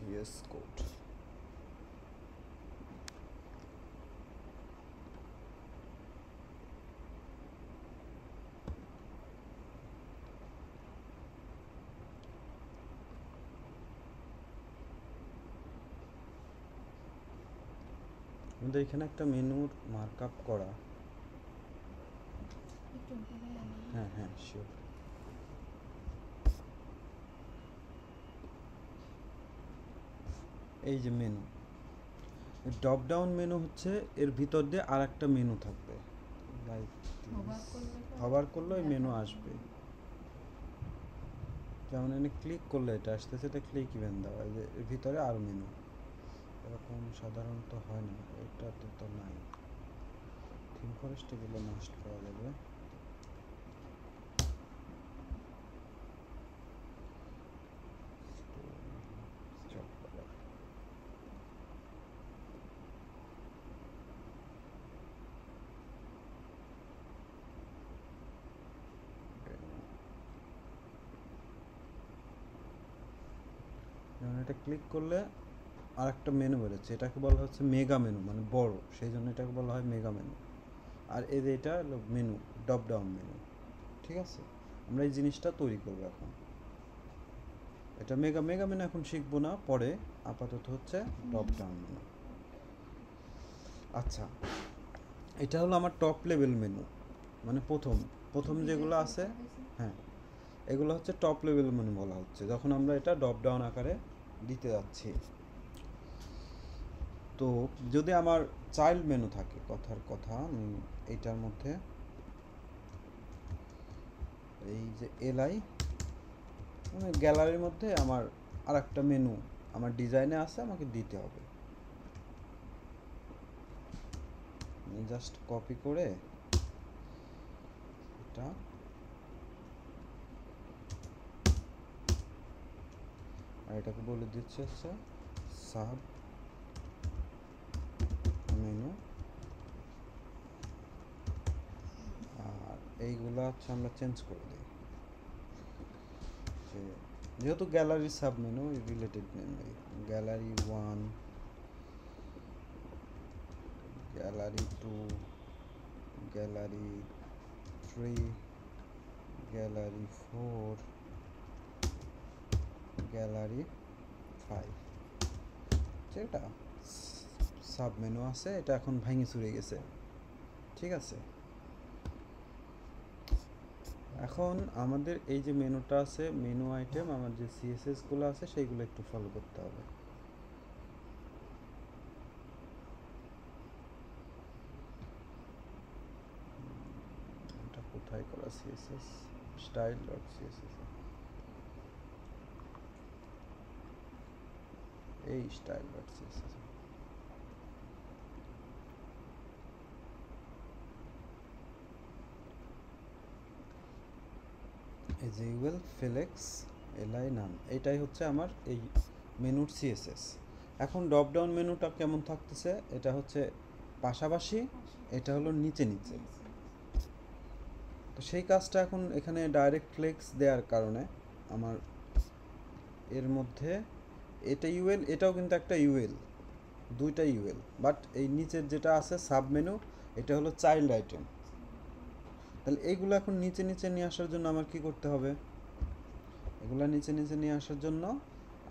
VS Code. আমাদের এখানে একটা মেনুর মার্কআপ করা। হ্যাঁ হ্যাঁ শিওর। এই যে মেনু, ড্রপ ডাউন মেনু হচ্ছে এর ভিতর দিয়ে আর একটা মেনু থাকবে, লাইক হবার করলে ওই মেনু আসবে। যেমন এখানে ক্লিক করলে এটা আসতেছে, এটা ক্লিক ইভেন্ট দেওয়া, যে এর ভিতরে আরও মেনু। এরকম সাধারণত হয় না, এটাতে তো নাই। থিম ফরেস্ট এগুলো মাস্ট করা যাবে। যেমন এটা ক্লিক করলে আর একটা মেনু বেরোচ্ছে, এটাকে বলা হচ্ছে মেগা মেনু, মানে বড়, সেই জন্য এটাকে বলা হয় মেগা মেনু। আর এই যে এটা হলো মেনু, ড্রপ ডাউন মেনু। ঠিক আছে, আমরা এই জিনিসটা তৈরি করবো এখন। এটা মেগা মেনু এখন শিখবো না, পরে। আপাতত হচ্ছে ড্রপ ডাউন মেনু। আচ্ছা, এটা হলো আমার টপ লেভেল মেনু, মানে প্রথম যেগুলো আছে। হ্যাঁ, এগুলো হচ্ছে টপ লেভেল মেনু বলা হচ্ছে যখন আমরা এটা ড্রপ ডাউন আকারে দিতে যাচ্ছি। তো যদি আমার চাইল্ড মেনু থাকে, কথার কথা আমি এইটার মধ্যে এই যে এলআই, মানে গ্যালারির মধ্যে আমার আর একটা মেনু আমার ডিজাইনে আছে, আমাকে দিতে হবে। জাস্ট কপি করে এটা আর এটাকে বলে দিচ্ছে হচ্ছে সাব মেনু। আর এইগুলো হচ্ছে আমরা চেঞ্জ করে দিই, যে যেহেতু gallery sub menu, related name gallery 1, gallery 2, gallery 3, gallery 4, gallery 5। যেটা সাব মেনু আছে এটা এখন ভেঙে চুরে গেছে। ঠিক আছে, এখন আমাদের এই যে মেনুটা আছে, মেনু আইটেম, আমার যে সিএসএসগুলো আছে সেইগুলো একটু ফলো করতে হবে। এটা কোথায় করা? সিএসএস স্টাইল ডট সিএসএস, এই স্টাইল ডট সিএসএস। এই যে ইউএল ফ্লেক্স এলআই নাম, এটাই হচ্ছে আমার এই মেনুর সিএসএস। এখন ড্রপ ডাউন মেনুটা কেমন থাকতেছে, এটা হচ্ছে পাশাপাশি, এটা হলো নিচে নিচে। তো সেই কাজটা এখন এখানে ডাইরেক্ট ফ্লেক্স দেওয়ার কারণে আমার এর মধ্যে এটা ইউএল, এটাও কিন্তু একটা ইউএল, দুইটা ইউএল, বাট এই নিচের যেটা আছে সাব মেনু, এটা হলো চাইল্ড আইটেম। তাহলে এইগুলো এখন নিচে নিচে নিয়ে আসার জন্য আমার কি করতে হবে? এগুলো নিচে নিচে নিয়ে আসার জন্য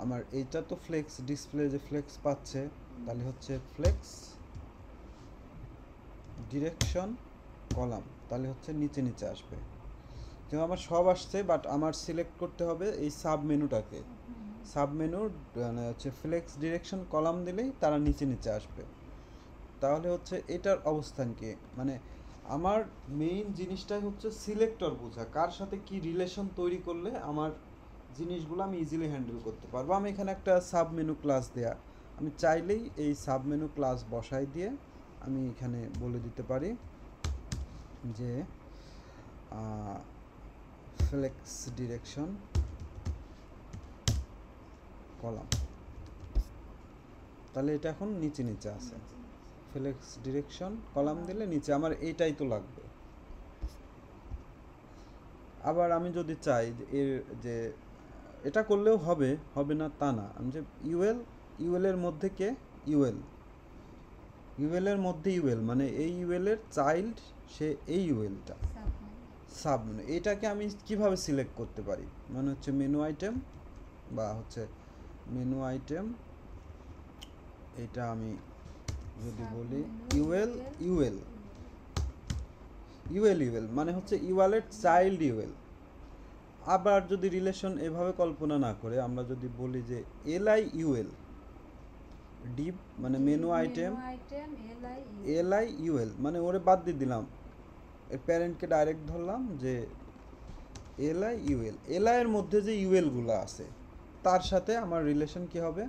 আমার এইটা তো ফ্লেক্স ডিসপ্লে, যে ফ্লেক্স পাচ্ছে, তাহলে হচ্ছে ফ্লেক্স ডিরেকশন কলাম, তাহলে হচ্ছে নিচে নিচে আসবে। যেমন আমার সব আসছে, বাট আমার সিলেক্ট করতে হবে এই সাব মেনুটাকে। সাব মেনুর মানে হচ্ছে ফ্লেক্স ডিরেকশন কলাম দিলেই তারা নিচে নিচে আসবে। তাহলে হচ্ছে এটার অবস্থান কি, মানে আমার মেইন জিনিসটাই হচ্ছে সিলেক্টর বোঝা, কার সাথে কি রিলেশন তৈরি করলে আমার জিনিসগুলো আমি ইজিলি হ্যান্ডেল করতে পারবো। আমি এখানে একটা সাব মেনু ক্লাস দেয়া, আমি চাইলেই এই সাব মেনু ক্লাস বসাই দিয়ে আমি এখানে বলে দিতে পারি যে ফ্লেক্স ডিরেকশন কলাম, তাহলে এটা এখন নিচে নিচে আছে। ফ্লেক্স ডিরেকশন কলাম দিলে নিচে, আমার এইটাই তো লাগবে। আবার আমি যদি চাই এর যে এটা করলেও হবে, হবে না তা না। আমি যে ইউএল, ইউএল এর মধ্যে কে, ইউএল, ইউএল এর মধ্যে ইউএল মানে এই ইউএল এর চাইল্ড সে এই ইউএলটা সাব মেনু। এটাকে আমি কিভাবে সিলেক্ট করতে পারি, মানে হচ্ছে মেনু আইটেম বা হচ্ছে মেনু আইটেম, এটা আমি যদি বলি ইউএল ইউএল ইউএল ইউএল মানে হচ্ছে ইউএল এর চাইল্ড ইউএল। আবার যদি রিলেশন এভাবে কল্পনা না করে আমরা যদি বলি যে এলআই ইউএল, ডিপ মানে মেনু আইটেম এলআই ইউএল, মানে ওরে বাদ দিয়ে দিলাম, এর প্যারেন্টকে ডাইরেক্ট ধরলাম যে এলআই ইউএল। এলআই এর মধ্যে যে ইউএলগুলো আছে তার সাথে আমার রিলেশন কি হবে,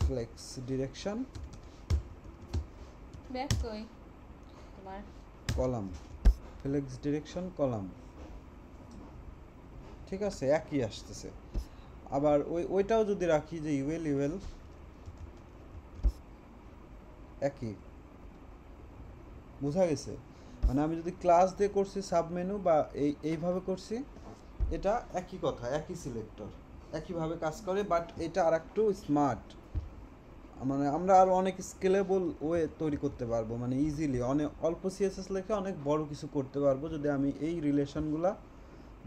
flex direction column, flex direction column, ঠিক আছে, একই আসতেছে। আবার ওইটাও যদি রাখি যে ইউএল ইউএল একই, বোঝা গেছে? মানে আমি যদি ক্লাস দিয়ে করছি সাবমেনু বা এইভাবে করছি, এটা একই কথা, একই সিলেক্টর, একইভাবে কাজ করে, বাট এটা আর একটু স্মার্ট। মানে আমরা আরও অনেক স্কেলেবল ওয়ে তৈরি করতে পারবো, মানে ইজিলি অনেক অল্প সিএসএস লেখে অনেক বড় কিছু করতে পারবো যদি আমি এই রিলেশনগুলা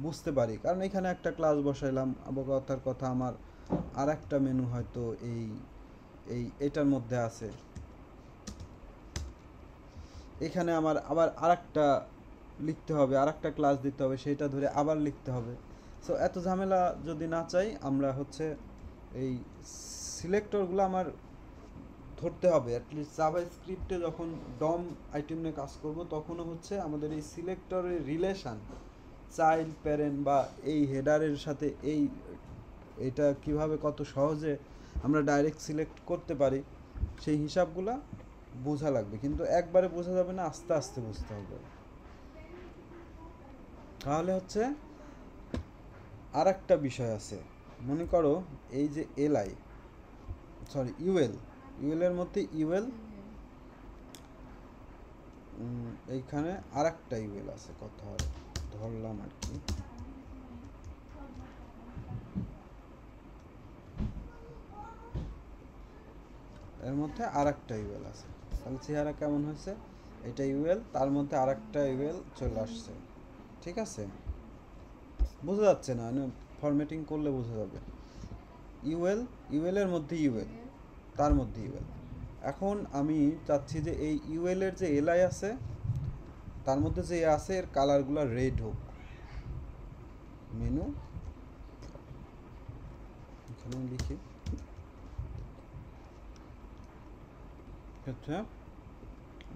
বুঝতে পারি। কারণ এখানে একটা ক্লাস বসাইলাম, অবগতার কথা আমার আর একটা মেনু হয়তো এই এই এটার মধ্যে আছে, এখানে আমার আবার আরেকটা লিখতে হবে, আরেকটা ক্লাস দিতে হবে, সেটা ধরে আবার লিখতে হবে। সো এত ঝামেলা যদি না চাই আমরা হচ্ছে এই সিলেক্টরগুলো আমার ধরতে হবে। অ্যাটলিস্ট জাভা স্ক্রিপ্টে যখন ডম আইটেম নিয়ে কাজ করব তখনও হচ্ছে আমাদের এই সিলেক্টরের রিলেশান চাইল্ড প্যারেন্ট বা এই হেডারের সাথে এটা কিভাবে কত সহজে আমরা ডাইরেক্ট সিলেক্ট করতে পারি সেই হিসাবগুলা বোঝা লাগবে। কিন্তু একবারে বোঝা যাবে না, আস্তে আস্তে বুঝতে হবে। তাহলে হচ্ছে আর একটা বিষয় আছে, মনে করো এই যে এলআই, সরি ইউএল, ইউএল এর মধ্যে ইউএল, এইখানে আর একটা ইউএল আছে, কথা ধরলাম আর কি, এর মধ্যে আর একটা ইউএল আছে। তাহলে চেহারা কেমন হয়েছে, এটা ইউএল, তার মধ্যে আর একটা ইউএল চলে আসছে, ঠিক আছে? বোঝা যাচ্ছে না, ফরম্যাটিং করলে বোঝা যাবে। ইউএল, ইউএল এর মধ্যে ইউএল, তার মধ্যে ইউএল। এখন আমি চাচ্ছি যে এই ইউএল এর যে এলআই আছে তার মধ্যে যে আছে এর কালারগুলো রেড হোক। মেনু, এখানে লিখি আচ্ছা,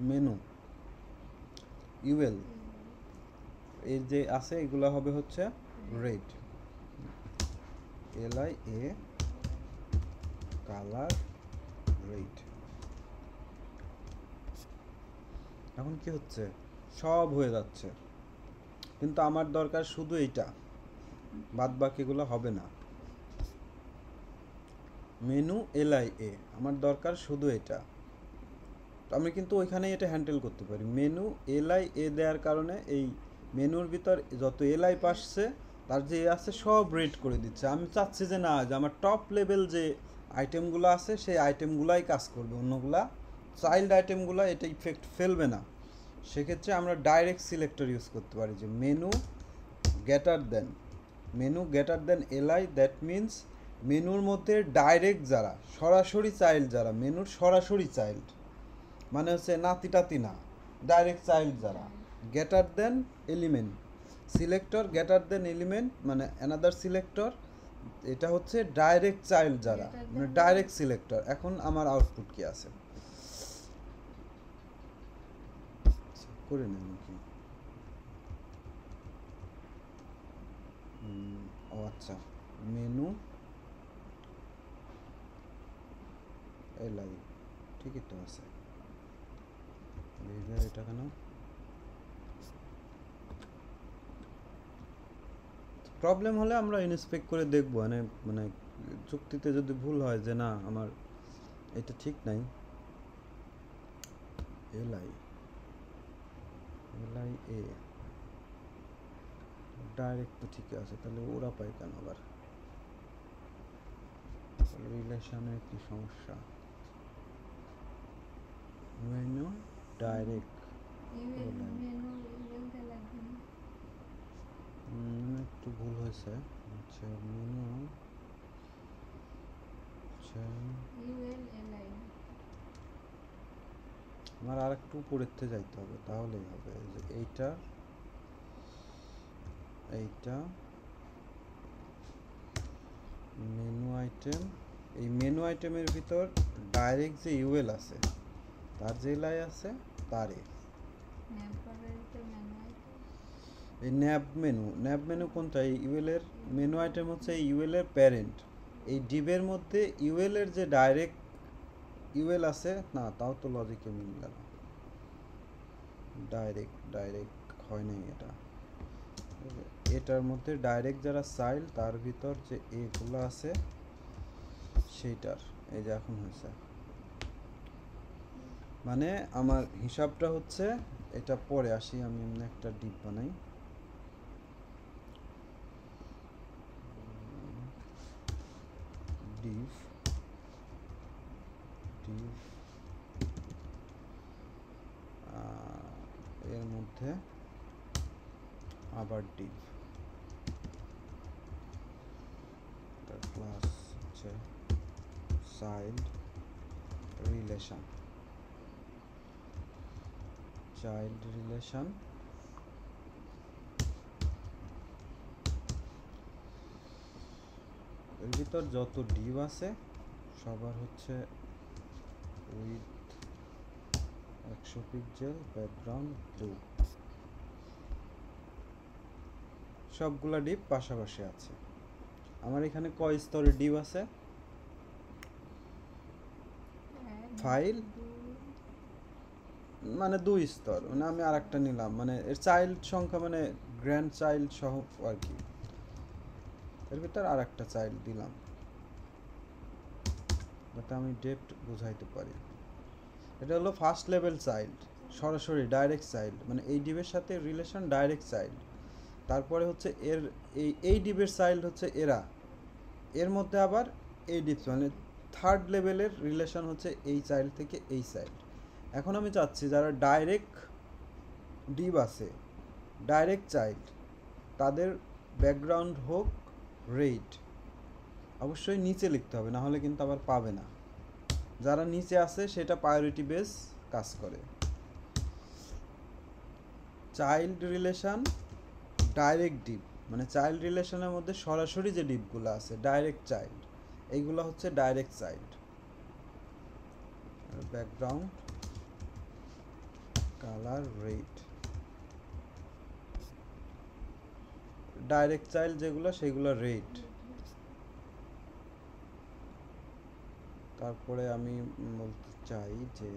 মেনু ইউএল এর যে আছে এগুলো হবে হচ্ছে রেড, এলআই এ কালার রেড। এখন কি হচ্ছে, সব হয়ে যাচ্ছে, কিন্তু আমার দরকার শুধু এইটা, বাদ বাকিগুলো হবে না। মেনু এলআই এ আমার দরকার শুধু এটা, তো আমি কিন্তু ওইখানেই এটা হ্যান্ডেল করতে পারি। মেনু এলআই এ দেওয়ার কারণে এই মেনুর ভিতর যত এলআই পাসছে তার যে এ আছে সব রেড করে দিচ্ছে। আমি চাচ্ছি যে না, যে আমার টপ লেভেল যে আইটেমগুলো আছে সেই আইটেমগুলাই কাজ করবে, অন্যগুলা চাইল্ড আইটেমগুলো এটা ইফেক্ট ফেলবে না। সেক্ষেত্রে আমরা ডাইরেক্ট সিলেক্টর ইউজ করতে পারি যে menu greater than, menu greater than LI, that means মেনুর মধ্যে ডাইরেক্ট যারা সরাসরি চাইল্ড, যারা মেনুর সরাসরি চাইল্ড, মানে হচ্ছে নাতি টাতি না, ডাইরেক্ট চাইল্ড যারা, greater than element, selector greater than element মানে অ্যানাদার সিলেক্টর, এটা হচ্ছে ডাইরেক্ট চাইল্ড যারা, মানে ডাইরেক্ট সিলেক্টর। এখন আমার আউটপুট কি আছে করে নেন নাকি, ও আচ্ছা, মেনু এলআই, ঠিকই তো আছে, এটা কেন প্রবলেম হলে আমরা ইন্সপেক্ট করে দেখবো, মানে মানে চুক্তিতে যদি ভুল হয় যে না আমার এটা ঠিক নাই। এলআই, এলআই এ ডাইরেক্ট তো ঠিক আছে, তাহলে ওরা পায় কেন আবার? রিলেশনের কি সমস্যা? মেনু ডাইরেক্ট একটু ভুল হয়েছে। আচ্ছা মেনু আমার আর একটু উপরেতে যাইতে হবে, তাহলেই হবে। যে এইটা মেনু আইটেম, এই মেনু আইটেমের ভিতর ডাইরেক্ট যে ইউএল আছে, তার যে লাই আছে তারে এই ন্যাব মেনু কোনটা? এই ইউএল এর মেনু আইটেম হচ্ছে এই ইউএল এর প্যারেন্ট। এই ডিবের মধ্যে ইউএল এর যে ডাইরেক্ট ইউএল আছে, না তাও তো লজিকে মিলল না। ডাইরেক্ট হয় নাই এটা। এটার মধ্যে ডাইরেক্ট যারা চাইল্ড তার ভিতর যে এগুলো আছে সেইটার, এই যে এখন হয়েছে। মানে আমার হিসাবটা হচ্ছে, এটা পরে আসি, আমি এমনি একটা ডিপ বানাই। ডিভ এর মধ্যে আবার ডিভ, তার ক্লাস হচ্ছে চাইল্ড রিলেশন। এর ভিতর যত ডিভ আছে সবার হচ্ছে উইথ 100 পিক্সেল ব্যাকগ্রাউন্ড ব্লু, সবগুলা ডিভ পাশাপাশি আছে। আমার এখানে কয় স্তরের ডিভ আছে? ফাইল মানে 2 স্তর, মানে আমি আর একটা নিলাম, মানে এর চাইল্ড সংখ্যা মানে গ্র্যান্ড চাইল্ড সহ আর কি, এর ভিতর আর একটা চাইল্ড দিলাম যাতে আমি ডেপ্থ বুঝাইতে পারি। এটা হলো ফার্স্ট লেভেল চাইল্ড, সরাসরি ডাইরেক্ট চাইল্ড, মানে এই ডিভের সাথে রিলেশন ডাইরেক্ট চাইল্ড। তারপরে হচ্ছে এর এই ডিভের চাইল্ড হচ্ছে এরা, এর মধ্যে আবার এই ডিভ, মানে থার্ড লেভেলের রিলেশন হচ্ছে এই চাইল্ড থেকে এই চাইল্ড। এখন আমি চাচ্ছি যারা ডাইরেক্ট ডিভ আছে, ডাইরেক্ট চাইল্ড, তাদের ব্যাকগ্রাউন্ড হোক রেড, অবশ্যই নিচে লিখতে হবে, না হলে কিন্তু আবার পাবে না। যারা নিচে আছে সেটা প্রায়োরিটি বেস কাজ করে। চাইল্ড রিলেশন ডাইরেক্ট ডিপ, মানে চাইল্ড রিলেশনের মধ্যে সরাসরি যে ডিপগুলো আছে ডাইরেক্ট চাইল্ড, এইগুলো হচ্ছে direct child. Background colour red, direct child যেগুলো সেগুলো রেড। তারপরে আমি বলতে চাই যে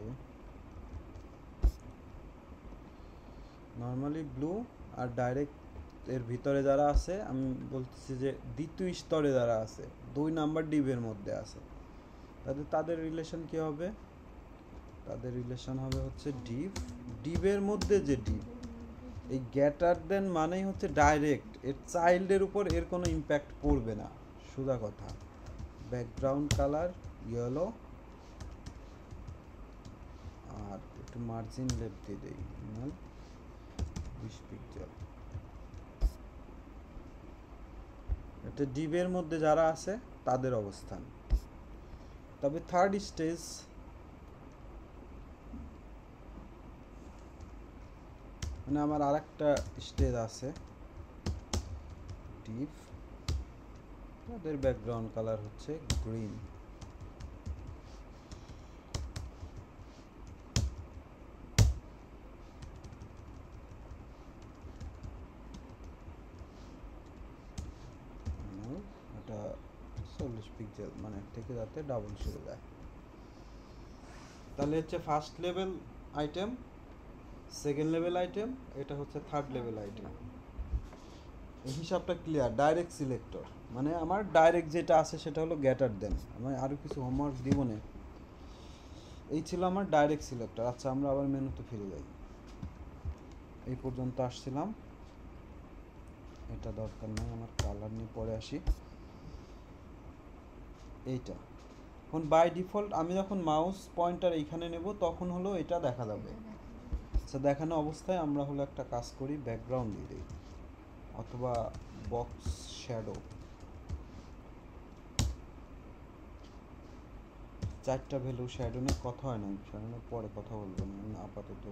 নর্মালি ব্লু আর ডাইরেক্ট এর ভিতরে যারা আছে, আমি বলতেছি যে দ্বিতীয় স্তরে যারা আছে 2 নাম্বার ডিভের মধ্যে আছে, তাদের রিলেশন কি হবে? তাদের রিলেশন হবে হচ্ছে ডিভের মধ্যে যে ডিভ, এই গ্রেটার দেন মানেই হচ্ছে ডাইরেক্ট, এর চাইল্ডের উপর এর কোনো ইম্প্যাক্ট পড়বে না, সোজা কথা। ব্যাকগ্রাউন্ড কালার ইয়েলো, আর একটু মার্জিন লেফট দিয়ে দেই 20 পিক্সেল। এটা ডিভের মধ্যে যারা আছে তাদের অবস্থান। তবে থার্ড স্টেজ, মানে আমার আর একটা স্টেজ আছে ডিভ, তাদের ব্যাকগ্রাউন্ড কালার হচ্ছে গ্রিন। এটা 40 পিক্সেল, মানে থেকে যাতে ডাবল সরে যায়। তাহলে হচ্ছে first level item, second level item, এটা হচ্ছে থার্ড লেভেল আইটেম। এই হিসাবটা ক্লিয়ার। ডাইরেক্ট সিলেক্টর মানে আমার ডাইরেক্ট যেটা আছে সেটা হলো গ্রেটার দেন, আমি আরও কিছু হোমওয়ার্ক দিব না। এই ছিল আমার ডাইরেক্ট সিলেক্টর। আচ্ছা আমরা আবার মেনুতে ফিরে যাই। এই পর্যন্ত আসছিলাম, এটা দরকার নেই, আমার কালার নিয়ে পরে আসি। এইটা এখন বাই ডিফল্ট আমি যখন মাউস পয়েন্টার এইখানে নেব তখন হলো এটা দেখা যাবে। আচ্ছা দেখানো অবস্থায় আমরা হলো একটা কাজ করি, ব্যাকগ্রাউন্ড দিয়ে দিই অথবা বক্স শ্যাডো, 4টা ভ্যালু। শ্যাডো নিয়ে কথা হয় না, শ্যাডো নিয়ে পরে কথা বলবো না, আপাতত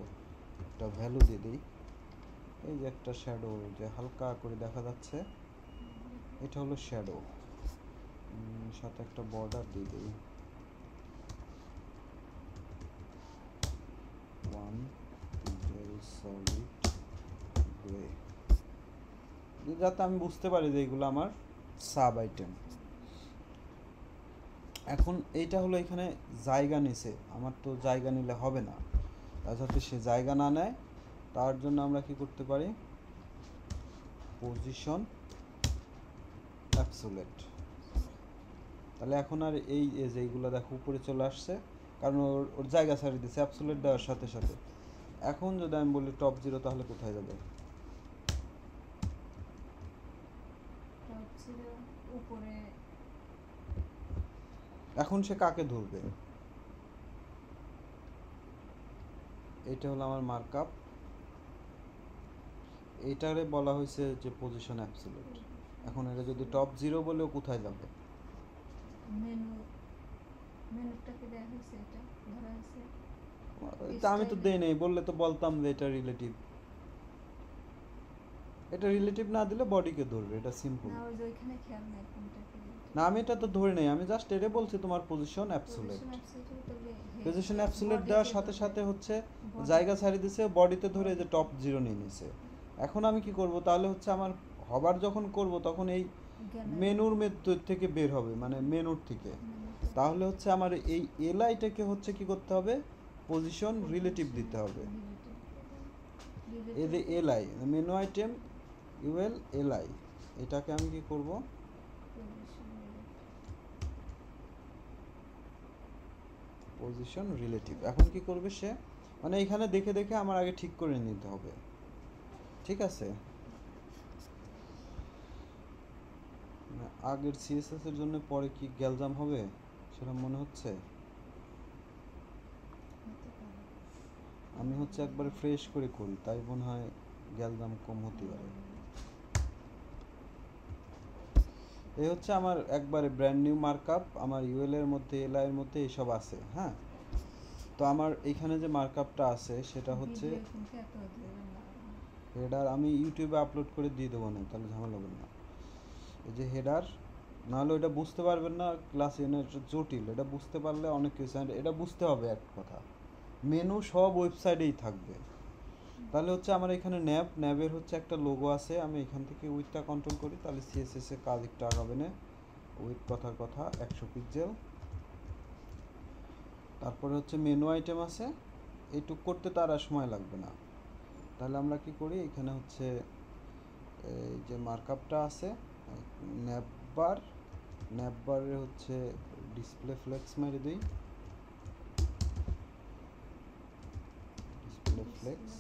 একটা ভ্যালু দিয়ে দিই। এই যে একটা শ্যাডো যে হালকা করে দেখা যাচ্ছে, এটা হলো শ্যাডো। সাথে একটা বর্ডার দিয়ে দিই, 1 very solid gray, যাতে আমি বুঝতে পারি যে এগুলো আমার সাব আইটেম। এখন এইটা হলো এখানে জায়গা নিছে, আমার তো জায়গা নিলে হবে না, যাতে সে জায়গা না নেয় তার জন্য আমরা কি করতে পারি, পজিশন অ্যাবসোলিউট। তাহলে এখন আর এই যে এইগুলো দেখো উপরে চলে আসছে, কারণ ওর জায়গা ছাড়িয়ে দিচ্ছে অ্যাবসোলিউট দেওয়ার সাথে সাথে। এখন যদি আমি বলি টপ 0 তাহলে কোথায় যাবে, উপরে। এখন সে কাকে ধরবে, এটা হলো আমার মার্কআপ, এইটারে বলা হয়েছে যে পজিশন অ্যাবসোলিউট। এখন এটা যদি টপ 0 বলেও কোথায় যাবে, মেনুটাকে দেয়া হয়েছে, এটা ধরা হয়েছে। তা আমি তো দেই নেই, বললে তো বলতাম যে এটা রিলেটিভ। এটা রিলেটিভ না দিলে বডিকে ধরবে, এটা সিম্পল। না ওই যে ওইখানে খেয়াল নাই কোনটাকে। না আমি এটা তো ধরে নেই, আমি জাস্ট এটা বলছি তোমার পজিশন অ্যাবসোলিউট। পজিশন অ্যাবসোলিউট দেওয়ার সাথে সাথে হচ্ছে জায়গা ছাড়িয়ে দিছে, বডিতে ধরে যে টপ 0 নিয়ে নিছে। এখন আমি কি করব, তাহলে হচ্ছে আমার হবার যখন করব তখন এই মেনুর থেকে বের হবে, মানে মেনুর থেকে। তাহলে হচ্ছে আমার এই এলআইটাকে হচ্ছে কি করতে হবে, পজিশন রিলেটিভ দিতে হবে। এই যে LI menu item UL LI, এটাকে আমি কি করব, পজিশন রিলেটিভ। এখন কি করবে সে, মানে এখানে দেখে দেখে আমার আগে ঠিক করে নিতে হবে, ঠিক আছে। আগের সিএসএস এর জন্য পরে কি গ্যালজাম হবে সেটা মনে হচ্ছে। আমি হচ্ছে একবারে ফ্রেশ করে করি, তাই মনে হয় গ্যালজাম কম হতে পারে। এই হচ্ছে আমার একবারে ব্র্যান্ড নিউ মার্কআপ, আমার ইউএল এর মধ্যে এলআই এর মধ্যে এসব আছে। হ্যাঁ, তো আমার এইখানে যে মার্কআপটা আছে সেটা হচ্ছে হেডার, আমি ইউটিউবে আপলোড করে দিয়ে দেবো না, তাহলে ঝামেলা হবে না। এই যে হেডার, নাহলে এটা বুঝতে পারবেন না, ক্লাস এনের জটিল, এটা বুঝতে পারলে অনেক কিছু। এটা বুঝতে হবে এক কথা, মেনু সব ওয়েবসাইটেই থাকবে। তাহলে হচ্ছে আমার এখানে ন্যাবের হচ্ছে একটা লোগো আছে, আমি এখান থেকে উইথটা কন্ট্রোল করি, তাহলে সিএসএস এর কাজ একটু আগাবে না। উইথ কথার কথা 100 পিক্সেল। তারপরে হচ্ছে মেনু আইটেম আছে, এইটুক করতে তার আর সময় লাগবে না। তাহলে আমরা কি করি, এখানে হচ্ছে এই যে মার্কআপটা আছে ন্যাববারে হচ্ছে ডিসপ্লে ফ্লেক্স মেরে দিই, display flakes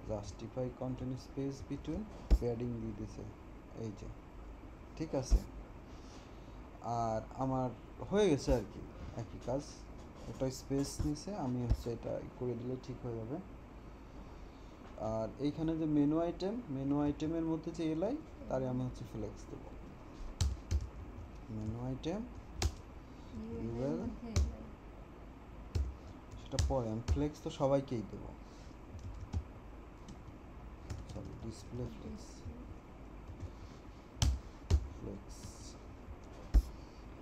justify content space between, padding দিয়ে দিছে এই যে, ঠিক আছে। আর আমার হয়ে গেছে আর কি, একই কাজ, ওটা স্পেস নিছে, আমি হচ্ছে এটা করে দিলে ঠিক হয়ে যাবে। আর এইখানে যে মেনু আইটেমের মধ্যে যে এলআই, তারে আমি হচ্ছে ফ্লেক্স দেব, মেনু আইটেম ইউএল, সেটা পরে আমি ফ্লেক্স তো সবাইকেই দেব, সরি ডিসপ্লে ফ্লেক্স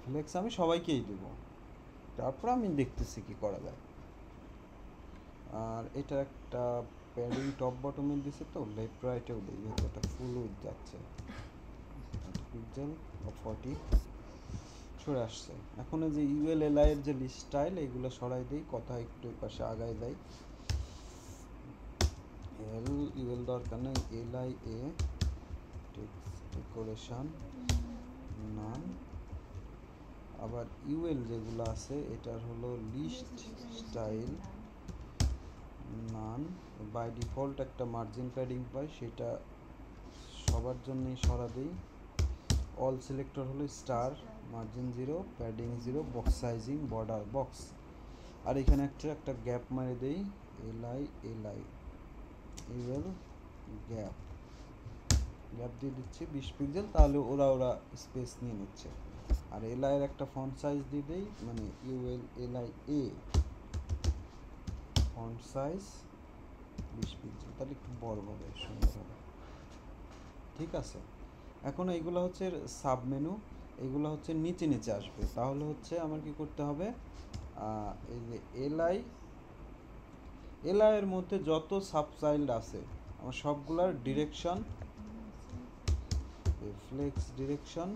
ফ্লেক্স আমি সবাইকেই দেব, তারপর আমি দেখতেছি কি করা যায়। আর এটা একটা প্যাডিং টপ বটমে দিছে, তো লেফট রাইটেও দিই, যেহেতু এটা ফুল উইথ যাচ্ছে, পিক্সেল 40 সরে আসছে। এখন এই যে ইউএল এলআই এর যে লিস্ট স্টাইল, এগুলো সরাই দিই, কথা একটু পাশে আগায় যাই। ইউএল দরকার নেই, LI A text decoration none. আবার ইউএল যেগুলো আছে এটার হলো list style none, by default একটা মার্জিন প্যাডিং পাই, সেটা সবার জন্যই সরা দিই। অল সিলেক্টর হলো star, margin 0, padding 0, box sizing, border box. আর এখানে একটা গ্যাপ মারে দেই, এলআই ইউএল গ্যাপ দিয়ে দিচ্ছি 20 পিক্সেল, তাহলে ওরা স্পেস নিয়ে নিচ্ছে। আর এলআই এর একটা ফন্ট সাইজ দিয়ে দেই, মানে ইউএল এলআই এ ফন্ট সাইজ 20 পিক্সেল, তাহলে একটু বড় হবে, সুন্দর হবে। ঠিক আছে, এখন এইগুলো হচ্ছে সাব মেনু, এইগুলো হচ্ছে নিচে নিচে আসবে। তাহলে হচ্ছে আমার কি করতে হবে, এই যে এলআই এর মধ্যে যত সাবচাইল্ড আছে আমার সবগুলার ডিরেকশন, ফ্লেক্স ডিরেকশন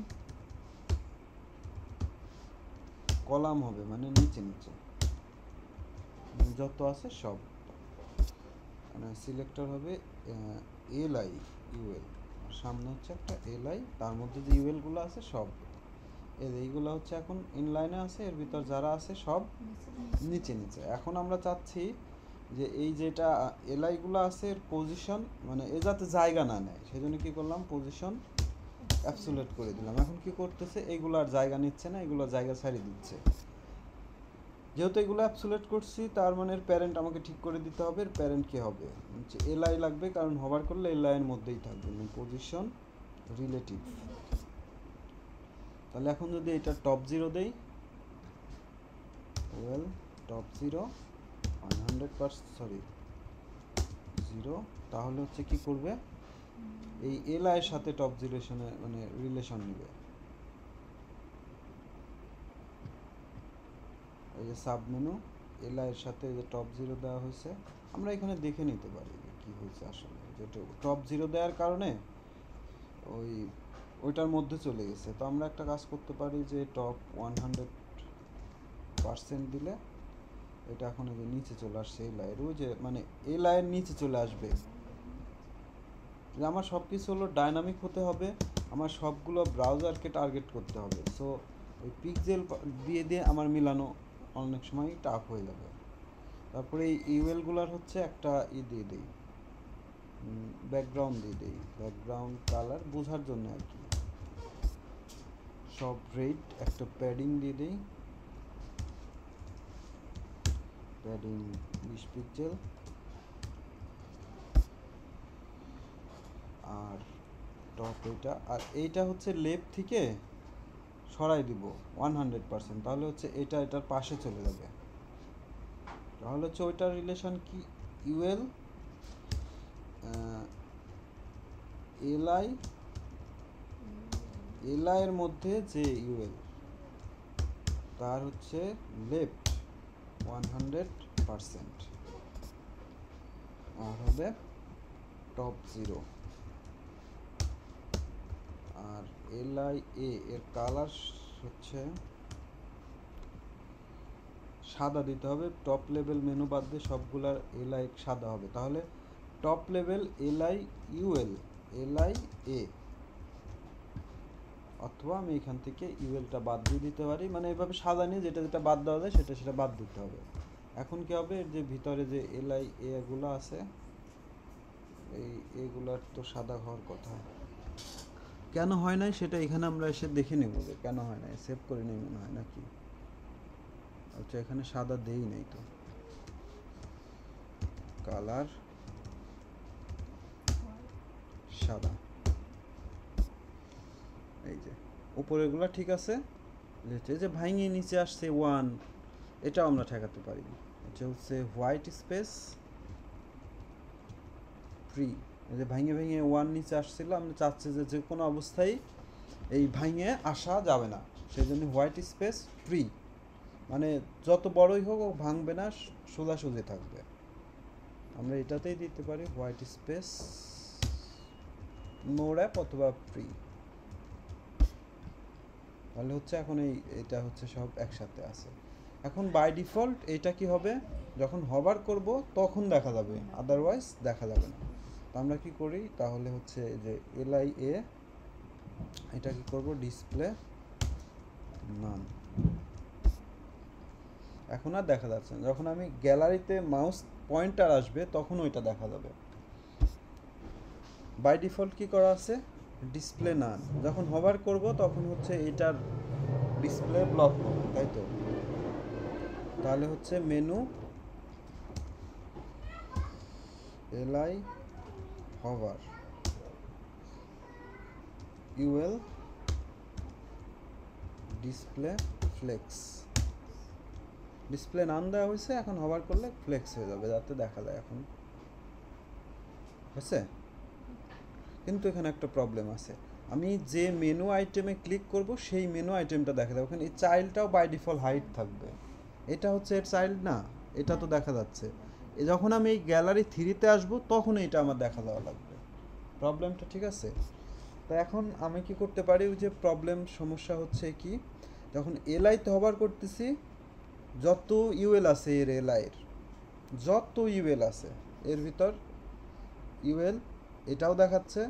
কলাম হবে, মানে নিচে নিচে যত আছে সব, মানে সিলেক্টর হবে এলআই ইউএল, সামনে হচ্ছে একটা এলআই, তার মধ্যে যে ইউএল গুলো আছে সব, এইগুলো হচ্ছে এখন ইনলাইনে আছে, এর ভিতর যারা আছে সব নিচে নিচে। এখন আমরা চাচ্ছি যে এই যেটা এলআই গুলো আছে এর পজিশন, মানে এ যাতে জায়গা না নেয়, সেই জন্য কি করলাম, পজিশন অ্যাবসোলিউট করে দিলাম। এখন কি করতেছে, এইগুলো আর জায়গা নিচ্ছে না, এগুলো জায়গা ছাড়িয়ে দিচ্ছে। যেহেতু এগুলো অ্যাবসোলিউট করছি, তার মানে এর প্যারেন্ট আমাকে ঠিক করে দিতে হবে। এর প্যারেন্ট কি হবে, এলআই লাগবে, কারণ হভার করলে এলআই এর মধ্যেই থাকবে, পজিশন রিলেটিভ। তাহলে এখন যদি এটা টপ 0 দেই, ওয়েল টপ 0 100%, 0, তাহলে হচ্ছে কি করবে, এই এলআই এর সাথে টপ রিলেশনে মানে রিলেশন নেবে। এই যে সাব মেনু এলআই এর সাথে যে টপ 0 দেওয়া হয়েছে, আমরা এখানে দেখে নিতে পারি যে কি হয়েছে আসলে। যেটা টপ 0 দেওয়ার কারণে ওইটার মধ্যে চলে গেছে। তো আমরা একটা কাজ করতে পারি যে টপ 100% দিলে এটা এখন এই যে নিচে চলে আসছে, এই লাইন, ওই যে মানে এই লাইন নিচে চলে আসবে। যে আমার সব কিছু হলো ডাইনামিক হতে হবে, আমার সবগুলো ব্রাউজারকে টার্গেট করতে হবে। সো ওই পিক্সেল দিয়ে আমার মিলানো অনেক সময় টাফ হয়ে যাবে। তারপরে এই ইউএলগুলার হচ্ছে একটা দিয়ে দিই, ব্যাকগ্রাউন্ড দিয়ে দিই, ব্যাকগ্রাউন্ড কালার বোঝার জন্য আর কি। সব রেড একটা প্যাডিং দিয়ে দিই, প্যাডিং 20 পিক্সেল। আর টপ এইটা, আর এইটা হচ্ছে লেফট থেকে সরাই দিব 100%, তাহলে হচ্ছে এটার পাশে চলে যাবে। তাহলে হচ্ছে ওইটার রিলেশন কি, ইউএল এলআই এর মধ্যে যে ইউএল তার হচ্ছে লেফট 100%, আর হবে টপ 0। আর এলআই এর কালার হচ্ছে সাদা দিতে হবে, টপ লেভেল মেনু বাদ দিয়ে সবগুলার এলআই সাদা হবে। তাহলে top level LI UL LI A, অথবা আমি এখান থেকে ইউএলটা বাদ দিয়ে দিতে পারি, মানে এভাবে সাদা নিয়ে যেটা বাদ দেওয়া যায় সেটা বাদ দিতে হবে। এখন কি হবে, যে ভিতরে যে এলআই এগুলো আছে, এই এগুলার তো সাদা হওয়ার কথা, কেন হয় নাই সেটা এখানে আমরা এসে দেখে নেব যে কেন হয় নাই। সেভ করে নেই মনে হয় নাকি, আচ্ছা এখানে সাদা দেই নাই তো, কালার সাদা, এই যে উপরেগুলো ঠিক আছে। যে ভাঙিয়ে নিচে আসছে 1, এটাও আমরা ঠেকাতে পারি। এটা হচ্ছে হোয়াইট স্পেস ফ্রি, এই যে ভাঙে 1 নিচে আসছিল, আমরা চাচ্ছি যে কোনো অবস্থায় এই ভাঙে আসা যাবে না, সেই জন্য হোয়াইট স্পেস ফ্রি, মানে যত বড়ই হোক ও ভাঙবে না, সোজাসুজি থাকবে। আমরা এটাতেই দিতে পারি হোয়াইট স্পেস নো র্যাপ অথবা ফ্রি, তাহলে হচ্ছে এখন এটা হচ্ছে সব একসাথে আছে। এখন বাই ডিফল্ট এটা কি হবে, যখন হভার করব তখন দেখা যাবে, আদারওয়াইজ দেখা যাবে না। তো আমরা কি করি, তাহলে হচ্ছে যে এলআই এটা কি করব, ডিসপ্লে নান, এখন আর দেখা যাচ্ছে না। যখন আমি গ্যালারিতে মাউস পয়েন্টার আসবে তখন ওইটা দেখা যাবে। বাই ডিফল্ট কি করা আছে, ডিসপ্লে নান, যখন হভার করব তখন হচ্ছে এটার ডিসপ্লে ব্লক করবো, তাই তো? তাহলে হচ্ছে menu LI hover UL display flex. Display নাম দেওয়া হয়েছে, এখন হভার করলে ফ্লেক্স হয়ে যাবে, যাতে দেখা যায়। এখন হয়েছে, কিন্তু এখানে একটা প্রবলেম আছে। আমি যে মেনু আইটেমে ক্লিক করব সেই মেনু আইটেমটা দেখা যাবে। ওখানে এই চাইল্ডটাও বাই ডিফল্ট হাইড থাকবে। এটা হচ্ছে এর চাইল্ড না, এটা তো দেখা যাচ্ছে। যখন আমি এই গ্যালারি থ্রিতে আসবো তখন এটা আমার দেখা দেওয়া লাগবে। প্রবলেমটা ঠিক আছে? তো এখন আমি কি করতে পারি, ওই যে প্রবলেম সমস্যা হচ্ছে কি, যখন এলআইতে হভার করতেছি, যত ইউএল আছে এর এলআইয়ের, যত ইউএল আছে এর ভিতর ইউএল এটাও দেখাচ্ছে,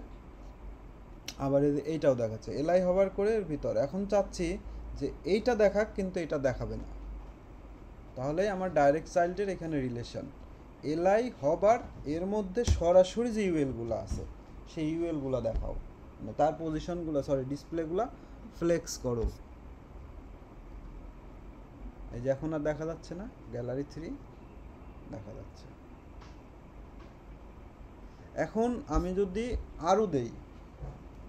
আবার এইটাও দেখাচ্ছে। এলআই হভার করে এর ভিতর এখন চাচ্ছি যে এইটা দেখাক, কিন্তু এটা দেখাবে না। তাহলে আমার ডাইরেক্ট চাইল্ডের এখানে রিলেশন এলআই হভার, এর মধ্যে সরাসরি যে ইউএলগুলো আছে সেই ইউএলগুলো দেখাও, মানে তার পজিশনগুলো, সরি ডিসপ্লেগুলো ফ্লেক্স করো। এই যে এখন আর দেখা যাচ্ছে না, গ্যালারি থ্রি দেখা যাচ্ছে। এখন আমি যদি আরও দেই,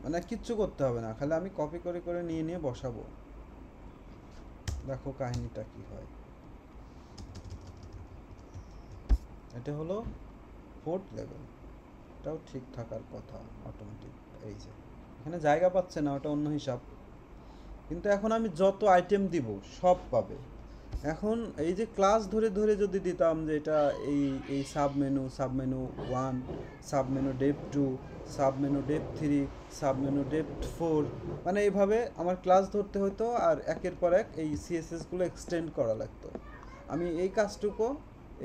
মানে কিচ্ছু করতে হবে না, খালি আমি কপি করে করে নিয়ে নিয়ে বসাবো। দেখো কাহিনীটা কি হয়। এটা হলো ফোর্থ লেভেল, এটাও ঠিক থাকার কথা অটোমেটিক। এই যে এখানে জায়গা পাচ্ছে না, ওটা অন্য হিসাব। কিন্তু এখন আমি যত আইটেম দিব সব পাবে। এখন এই যে ক্লাস ধরে ধরে যদি দিতাম যে এটা এই submenu, submenu 1, submenu depth 2, submenu depth 3, submenu depth 4, মানে এইভাবে আমার ক্লাস ধরতে হতো, আর একের পর এক এই সিএসএসগুলো এক্সটেন্ড করা লাগতো। আমি এই কাজটুকু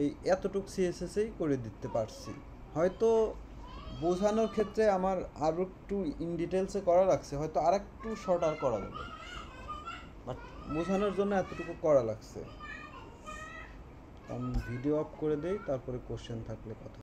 এই এতটুক সিএসএসেই করে দিতে পারছি। হয়তো বোঝানোর ক্ষেত্রে আমার আরও একটু ইন ডিটেলসে করা লাগছে, হয়তো আর একটু শর্ট আর করা যাবে, বাট বোঝানোর জন্য এতটুকু করা লাগছে। আমি ভিডিও অফ করে দেই, তারপরে কোশ্চেন থাকলে কথা